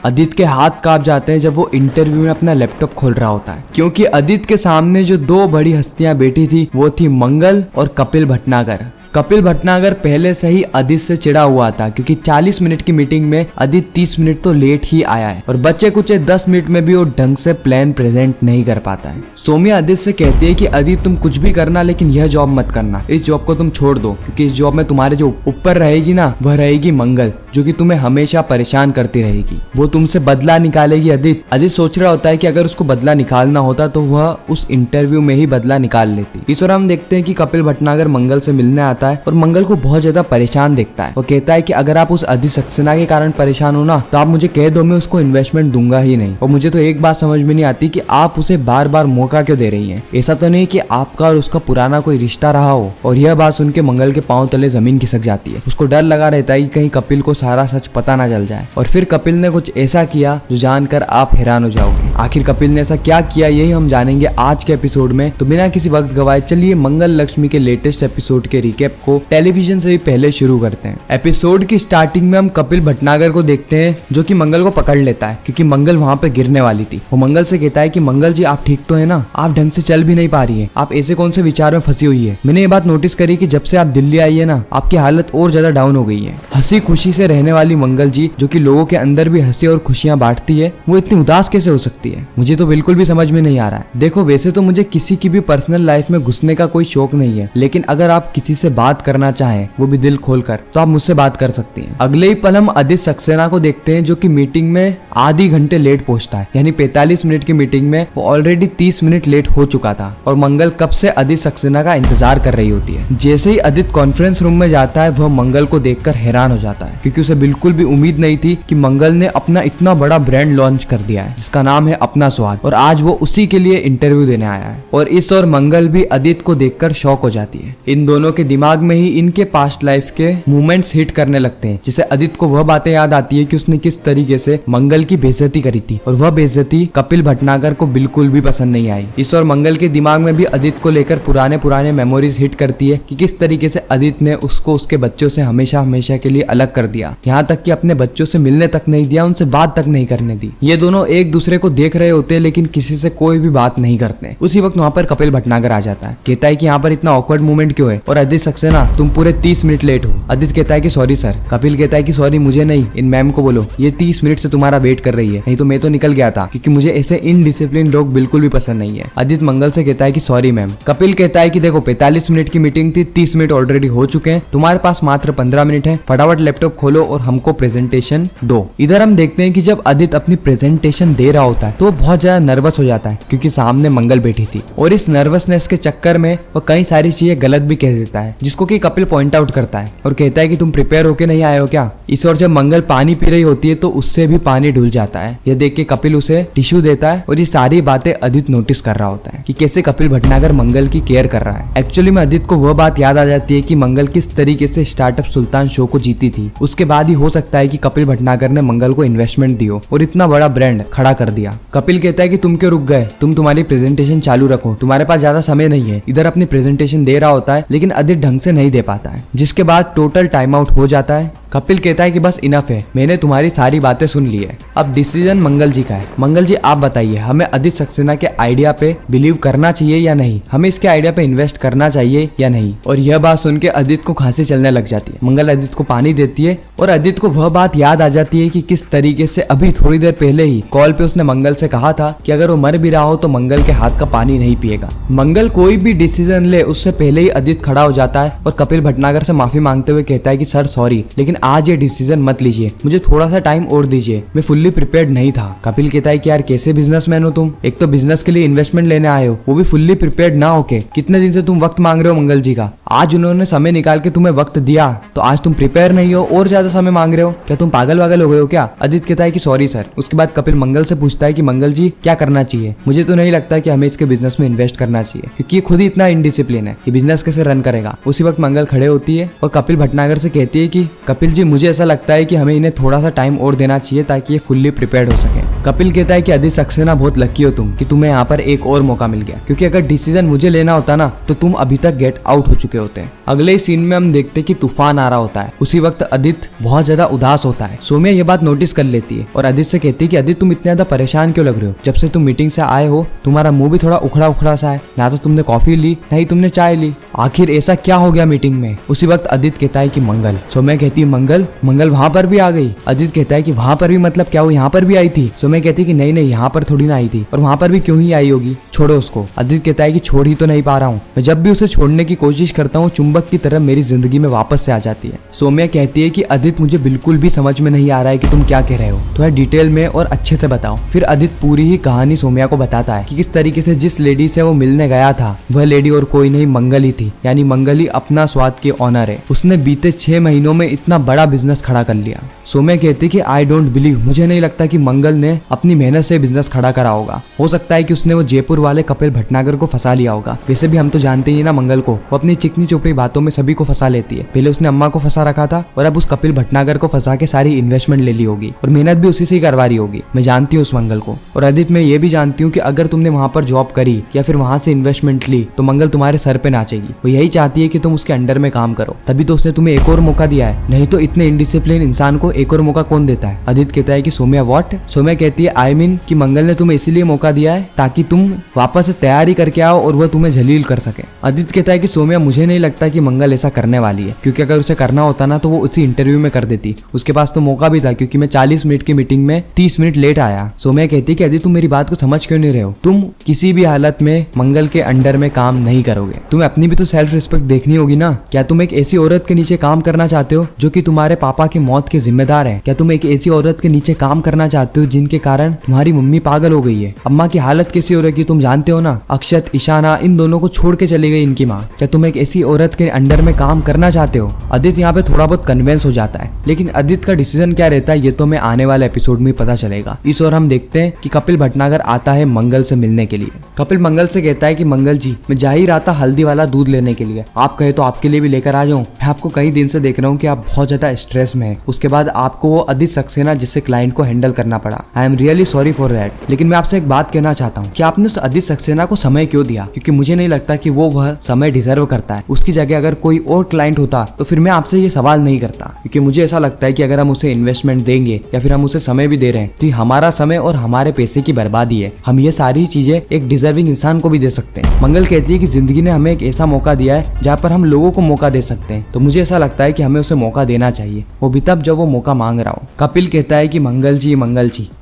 आदित्य के हाथ कांप जाते हैं जब वो इंटरव्यू में अपना लैपटॉप खोल रहा होता है, क्योंकि आदित्य के सामने जो दो बड़ी हस्तियां बैठी थी वो थी मंगल और कपिल भटनागर। कपिल भटनागर पहले से ही आदित्य से चिढ़ा हुआ था, क्योंकि 40 मिनट की मीटिंग में आदित्य 30 मिनट तो लेट ही आया है और बच्चे कुछ 10 मिनट में भी वो ढंग से प्लान प्रेजेंट नहीं कर पाता है। सौम्या आदित्य से कहती है कि आदित्य तुम कुछ भी करना, लेकिन यह जॉब मत करना, इस जॉब को तुम छोड़ दो, क्योंकि इस जॉब में तुम्हारे जो ऊपर रहेगी ना वह रहेगी मंगल, जो कि तुम्हें हमेशा परेशान करती रहेगी। वो तुमसे बदला निकालेगी। आदित्य सोच रहा होता है कि अगर उसको बदला निकालना होता तो वह उस इंटरव्यू में ही बदला निकाल लेती। इस और हम देखते हैं कि कपिल भटनागर मंगल से मिलने आता है और मंगल को बहुत ज्यादा परेशान देखता है। वो कहता है कि अगर आप उस आदित्य सक्सेना के कारण परेशान हो ना तो आप मुझे कह दो, मैं उसको इन्वेस्टमेंट दूंगा ही नहीं। और मुझे तो एक बात समझ में नहीं आती कि आप उसे बार बार मौका क्यों दे रही हैं। ऐसा तो नहीं कि आपका और उसका पुराना कोई रिश्ता रहा हो। और यह बात सुन के मंगल के पांव तले जमीन खिसक जाती है। उसको डर लगा रहता है कि कहीं कपिल को सारा सच पता ना चल जाए। और फिर कपिल ने कुछ ऐसा किया जो जानकर आप हैरान हो जाओगे। आखिर कपिल ने ऐसा क्या किया, यही हम जानेंगे आज के एपिसोड में। तो बिना किसी वक्त गवाए चलिए मंगल लक्ष्मी के लेटेस्ट एपिसोड के रिकैप को टेलीविजन से भी पहले शुरू करते हैं। एपिसोड की स्टार्टिंग में हम कपिल भटनागर को देखते हैं, जो कि मंगल को पकड़ लेता है, क्योंकि मंगल वहां पे गिरने वाली थी। वो मंगल से कहता है कि मंगल जी आप ठीक तो है ना, आप ढंग से चल भी नहीं पा रही है, आप ऐसे कौन से विचार में फंसी हुई है। मैंने ये बात नोटिस करी कि जब से आप दिल्ली आई है ना, आपकी हालत और ज्यादा डाउन हो गई है। हंसी खुशी से रहने वाली मंगल जी, जो कि लोगों के अंदर भी हंसी और खुशियां बांटती है, वो इतनी उदास कैसे हो सकती है, मुझे तो बिल्कुल भी समझ में नहीं आ रहा है। देखो वैसे तो मुझे किसी की भी पर्सनल लाइफ में घुसने का कोई शौक नहीं है, लेकिन अगर आप किसी से बात करना चाहें, वो भी दिल खोलकर, तो आप मुझसे बात कर सकती हैं। अगले ही पल हम आदित्य सक्सेना को देखते हैं, जो कि मीटिंग में आधी घंटे लेट पहुंचता है। यानी 45 मिनट की मीटिंग में वो ऑलरेडी 30 मिनट लेट हो चुका था और मंगल कब से आदित्य सक्सेना का इंतजार कर रही होती है। जैसे ही आदित्य कॉन्फ्रेंस रूम में जाता है, वह मंगल को देखकर हैरान हो जाता है, क्योंकि उसे बिल्कुल भी उम्मीद नहीं थी कि मंगल ने अपना इतना बड़ा ब्रांड लॉन्च कर दिया है, जिसका नाम है अपना स्वाद, और आज वो उसी के लिए इंटरव्यू देने आया है। और इस और मंगल भी आदित्य को देखकर शॉक हो जाती है। इन दोनों के दिमाग में ही इनके पास्ट लाइफ के मोमेंट्स हिट करने लगते हैं, जिसे आदित्य को वह बातें याद आती है कि उसने किस तरीके से मंगल की बेइज्जती करी थी, और वह बेइज्जती कपिल भटनागर को बिल्कुल भी पसंद नहीं आई। इस और मंगल के दिमाग में भी आदित्य को लेकर पुराने मेमोरीज हिट करती है कि किस तरीके से आदित्य ने उसको उसके बच्चों से हमेशा के लिए अलग कर दिया, यहाँ तक कि अपने बच्चों से मिलने तक नहीं दिया, उनसे बात तक नहीं करने दी। ये दोनों एक दूसरे को देख रहे होते हैं, लेकिन किसी से कोई भी बात नहीं करते। उसी वक्त वहाँ पर कपिल भटनागर आ जाता है, कहता है कि यहाँ पर इतना ऑकवर्ड मोमेंट क्यों है, और आदित्य सक्सेना तुम पूरे 30 मिनट लेट हो। आदित्य कहता है कि सॉरी सर। कपिल कहता है कि सॉरी मुझे नहीं, इन मैम को बोलो, ये 30 मिनट से तुम्हारा वेट कर रही है, नहीं तो मैं तो निकल गया था, क्योंकि मुझे ऐसे इनडिसिप्लिन लोग बिल्कुल भी पसंद नहीं है। आदित्य मंगल से कहता है कि सॉरी मैम। कपिल कहता है कि देखो 45 मिनट की मीटिंग थी, 30 मिनट ऑलरेडी हो चुके हैं, तुम्हारे पास मात्र 15 मिनट है, फटाफट लैपटॉप खोलो और हमको प्रेजेंटेशन दो। इधर हम देखते हैं कि जब आदित्य अपनी प्रेजेंटेशन दे रहा होता है तो वो बहुत ज्यादा नर्वस हो जाता है, क्योंकि सामने मंगल बैठी थी, और इस नर्वसनेस के चक्कर में वो कई सारी चीजें गलत भी कह देता है, जिसको कि कपिल पॉइंट आउट करता है और कहता है कि तुम प्रिपेयर होके नहीं आए हो क्या। इस और जब मंगल पानी पी रही होती है तो उससे भी पानी ढुल जाता है। यह देख के कपिल उसे टिश्यू देता है, और ये सारी बातें आदित्य नोटिस कर रहा होता है कि कैसे कपिल भटनागर मंगल की केयर कर रहा है। एक्चुअली में आदित्य को वह बात याद आ जाती है कि मंगल किस तरीके से स्टार्टअप सुल्तान शो को जीती थी। उसके बाद ही हो सकता है कि कपिल भटनागर ने मंगल को इन्वेस्टमेंट दी हो और इतना बड़ा ब्रांड खड़ा कर दिया। कपिल कहता है कि तुम क्यों रुक गए, तुम तुम्हारी प्रेजेंटेशन चालू रखो, तुम्हारे पास ज्यादा समय नहीं है। इधर अपनी प्रेजेंटेशन दे रहा होता है, लेकिन आदित्य ढंग से नहीं दे पाता है, जिसके बाद टोटल टाइम आउट हो जाता है। कपिल कहता है कि बस इनफ है, मैंने तुम्हारी सारी बातें सुन ली है, अब डिसीजन मंगल जी का है। मंगल जी आप बताइए, हमें आदित्य सक्सेना के आइडिया पे बिलीव करना चाहिए या नहीं, हमें इसके आइडिया पे इन्वेस्ट करना चाहिए या नहीं। और यह बात सुन के आदित्य को खांसी चलने लग जाती है। मंगल आदित्य को पानी देती है, और आदित्य को वह बात याद आ जाती है कि किस तरीके से अभी थोड़ी देर पहले ही कॉल पे उसने मंगल से कहा था कि अगर वो मर भी रहा हो तो मंगल के हाथ का पानी नहीं पिएगा। मंगल कोई भी डिसीजन ले उससे पहले ही आदित्य खड़ा हो जाता है और कपिल भटनागर से माफी मांगते हुए कहता है कि सर सॉरी, लेकिन आज ये डिसीजन मत लीजिए, मुझे थोड़ा सा टाइम और दीजिए, मैं फुल्ली प्रिपेयर्ड नहीं था। कपिल कहता है कि यार कैसे बिजनेसमैन हो तुम, एक तो बिजनेस के लिए इन्वेस्टमेंट लेने आए हो, वो भी फुल्ली प्रिपेयर्ड ना होके। कितने दिन से तुम वक्त मांग रहे हो मंगल जी का, आज उन्होंने समय निकाल के तुम्हें वक्त दिया, तो आज तुम प्रिपेयर नहीं हो और ज्यादा समय मांग रहे हो, क्या तुम पागल वागल हो गए हो क्या। आदित्य कहता है कि सॉरी सर। उसके बाद कपिल मंगल से पूछता है कि मंगल जी क्या करना चाहिए, मुझे तो नहीं लगता कि हमें इसके बिजनेस में इन्वेस्ट करना चाहिए, क्योंकि ये खुद ही इतना इनडिसिप्लिन है, ये बिजनेस कैसे रन करेगा। उसी वक्त मंगल खड़े होती है और कपिल भटनागर से कहती है कि कपिल जी मुझे ऐसा लगता है कि हमें इन्हें थोड़ा सा टाइम और देना चाहिए ताकि ये फुल्ली प्रिपेयर्ड हो सके। कपिल कहता है कि आदित्य सक्सेना बहुत लकी हो तुम कि तुम्हें यहाँ पर एक और मौका मिल गया, क्योंकि अगर डिसीजन मुझे लेना होता ना तो तुम अभी तक गेट आउट हो चुके होते। अगले ही सीन में हम देखते हैं कि तूफान आ रहा होता है। उसी वक्त आदित्य बहुत ज्यादा उदास होता है। सौम्या ये बात नोटिस कर लेती है और आदित्य से कहती है कि आदित्य तुम इतने ज्यादा परेशान क्यों लग रहे हो? जब से तुम मीटिंग से आए हो तुम्हारा मुंह भी थोड़ा उखड़ा उखड़ा सा है, ना तो तुमने कॉफी ली ना ही तुमने चाय ली, आखिर ऐसा क्या हो गया मीटिंग में? उसी वक्त आदित्य कहता है कि मंगल। सौम्या कहती है मंगल वहां पर भी आ गई। आदित्य कहता है कि वहां पर भी मतलब क्या, वो यहाँ पर भी आई थी? सौम्या कहती है कि नहीं यहाँ पर थोड़ी ना आई थी, और वहां पर भी क्यों ही आई होगी, छोड़ो उसको। आदित्य कहता है कि छोड़ ही तो नहीं पा रहा हूँ, मैं जब भी उसे छोड़ने की कोशिश करता हूँ चुंबक की तरह मेरी जिंदगी में वापस से आ जाती है। सौम्या कहती है कि आदित्य मुझे बिल्कुल भी समझ में नहीं आ रहा है कि तुम क्या कह रहे हो, थोड़ा डिटेल में और अच्छे से बताओ। फिर आदित्य पूरी ही कहानी सौम्या को बताता है कि किस तरीके से जिस लेडी से वो मिलने गया था वह लेडी और कोई नहीं मंगल ही थी, यानी मंगल ही अपना स्वाद की ऑनर है। उसने बीते 6 महीनों में इतना बड़ा बिजनेस खड़ा कर लिया। सौम्या कहती है कि आई डोंट बिलीव, मुझे नहीं लगता कि मंगल ने अपनी मेहनत से बिजनेस खड़ा करा होगा। हो सकता है कि उसने वो जयपुर वाले कपिल भटनागर को फंसा लिया होगा। वैसे भी हम तो जानते ही ना मंगल को, वो अपनी चिकनी चोपड़ी बातों में सभी को फंसा लेती है। पहले उसने अम्मा को फंसा रखा था और अब उस कपिल भटनागर को फंसा के सारी इन्वेस्टमेंट ले ली होगी और मेहनत भी उसी से ही करवा रही होगी। मैं जानती हूँ उस मंगल को। और आदित्य मैं ये भी जानती हूँ कि अगर तुमने वहां पर जॉब करी या फिर वहां से इन्वेस्टमेंट ली तो मंगल तुम्हारे सर पे नाचेगी। वो यही चाहती है कि तुम उसके अंडर में काम करो, तभी तो उसने तुम्हें एक और मौका दिया है, नहीं तो इतने इनडिसिप्लिन इंसान को एक और मौका कौन देता है? आदित्य कहता है कि सौम्या व्हाट? सौम्या कहती है आई मीन कि मंगल ने तुम्हें इसीलिए मौका दिया है ताकि तुम वापस से तैयारी करके आओ और वह तुम्हें जलील कर सके। आदित्य कहता है कि सौम्या मुझे नहीं लगता कि मंगल ऐसा करने वाली है, क्योंकि अगर उसे करना होता ना तो वो उसी इंटरव्यू में कर देती। उसके पास तो मौका भी था, क्योंकि मैं 40 मिनट की मीटिंग में 30 मिनट लेट आया। सौम्या कहती है कि आदित्य तुम मेरी बात को समझ क्यों नहीं रहे हो? तुम किसी भी हालत में मंगल के अंडर में काम नहीं करोगे। तुम्हें अपनी भी तो सेल्फ रिस्पेक्ट देखनी होगी ना। क्या तुम एक ऐसी औरत के नीचे काम करना चाहते हो जो कि तुम्हारे पापा की मौत के जिम्मेदार है? क्या तुम एक ऐसी औरत के नीचे काम करना चाहते हो जिनके कारण तुम्हारी मम्मी पागल हो गई है? अम्मा की हालत कैसी हो रही तुम जानते हो ना, अक्षत ईशाना इन दोनों को छोड़ के चली गई इनकी माँ। क्या तुम एक ऐसी औरत के अंडर में काम करना चाहते हो? आदित्य यहाँ पे थोड़ा बहुत कन्विंस हो जाता है, लेकिन आदित्य का डिसीजन क्या रहता है ये तो हमें आने वाले एपिसोड में पता चलेगा। इस ओर हम देखते हैं कि कपिल भटनागर आता है मंगल से मिलने के लिए। कपिल मंगल से कहता है कि मंगल जी मैं जा ही रहा था हल्दी वाला दूध लेने के लिए, आप कहे तो आपके लिए भी लेकर आ जाऊं। मैं आपको कई दिन से देख रहा हूँ कि आप बहुत ज्यादा स्ट्रेस में हैं। उसके बाद आपको वो आदित्य सक्सेना जिससे क्लाइंट को हैंडल करना पड़ा, I am really sorry for that. लेकिन मैं आपसे एक बात कहना चाहता हूँ कि आपने उस आदित्य सक्सेना को समय क्यों दिया? क्योंकि मुझे नहीं लगता कि वो वह समय डिजर्व करता है। उसकी जगह अगर कोई और क्लाइंट होता तो फिर मैं आपसे ये सवाल नहीं करता, क्योंकि मुझे ऐसा लगता है कि अगर हम उसे इन्वेस्टमेंट देंगे या फिर हम उसे समय भी दे रहे हैं तो ये हमारा समय और हमारे पैसे की बर्बादी है। हम ये सारी चीजें एक डिजर्विंग इंसान को भी दे सकते हैं। मंगल कहती है कि जिंदगी ने हमें एक ऐसा मौका दिया है जहाँ पर हम लोगों को मौका दे सकते हैं, तो मुझे ऐसा लगता है कि हमें उसे मौका देना चाहिए, वो भी तब जब वो मौका मांग रहा हो। कपिल कहता है कि मंगल जी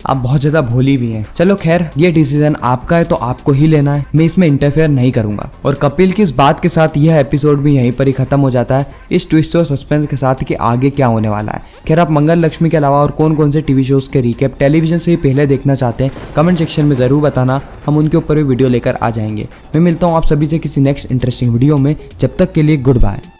आप बहुत ज्यादा भोली भी हैं। चलो खैर ये डिसीजन आपका है तो आपको ही लेना है, मैं इसमें इंटरफेयर नहीं करूंगा। और कपिल की इस बात के साथ यह एपिसोड भी यहीं पर ही खत्म हो जाता है, इस ट्विस्ट और सस्पेंस के साथ कि आगे क्या होने वाला है। खैर आप मंगल लक्ष्मी के अलावा और कौन कौन से टीवी शोज के रिकैप टेलीविजन से ही पहले देखना चाहते हैं कमेंट सेक्शन में जरूर बताना, हम उनके ऊपर भी वीडियो लेकर आ जाएंगे। मैं मिलता हूँ आप सभी से किसी नेक्स्ट इंटरेस्टिंग वीडियो में, जब तक के लिए गुड बाय।